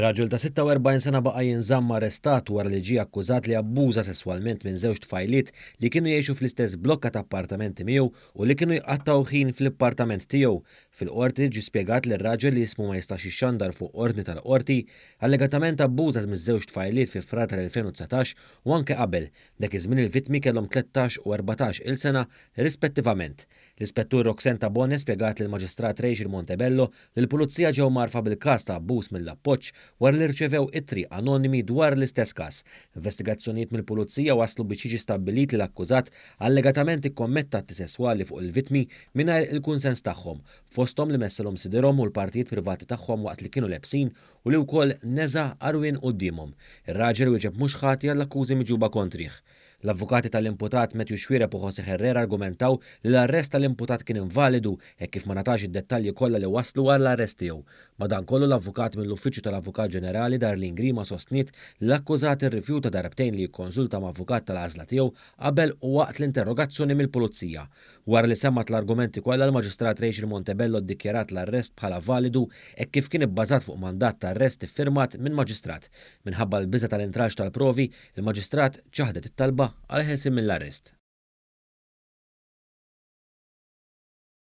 Raġel ta' 46 sena baqa' jinżamm arrestat wara li ġie akkużat li abbuża sesswalment minn żewġ tfajliet li kienu jgħixu fl-istess blokka ta' appartamenti miegħu u li kienu jqattaw ħin fl-appartament tiegħu. Fil-qorti ġie spjegat li r-raġel li jismu ma jistax ixxandar fuq ordni tal-qorti allegatament abbuża miż-żewġ tfajliet fi frar tal-2019 u anke qabel, dak iż-żmien il-vittmi kellhom 13 u 14 il-sena rispettivament. L-Ispettur Roxenta Bone spjegat lill maġistrat Rachel Montebello li l-pulizija ġew magħrufa bil-każ ta' abbuż mill-appoġġ wara li rċevew ittri anonimi dwar l-istess każ. Investigazzjonijiet mill-pulizija waslu biex jiġi stabbilit li l-akkużat allegatament ikkommetta atti sesswali fuq il-vittmi mingħajr il-kunsens tagħhom, fosthom li messelhom sidirhom u l-partijiet privati tagħhom waqt li kienu lebsin u li wkoll neża' arwien qudiemhom. Ir-raġel wieġeb mhux ħati għall-akkużi miġuba kontrih. L-avvukati tal-imputat Matthew Xwirep u Jose Herrera argumentaw li l-arrest tal-imputat kien invalidu hekk kif ma natax id-dettalji kollha li waslu għall-arrest tiegħu. Madankollu l-avukat mill-Uffiċċju tal-Avukat Ġenerali Darlene Grima sostniet li l-akkużat irrifjuta darbtejn li jikkonsulta ma' avukat tal-għażla tiegħu qabel u waqt l-interrogazzjoni mill-pulizija. Wara li semmat l-argumenti kollha l-Maġistrat Rachel Montebello ddikjarat l-arrest bħala validu hekk kif kien ibbażat fuq mandat ta' arrest iffirmat minn maġistrat. Minħabba l-biża' tal-intraġġ tal-provi, il-maġistrat ċaħdet it-talba għal ħelsin mill-arrest.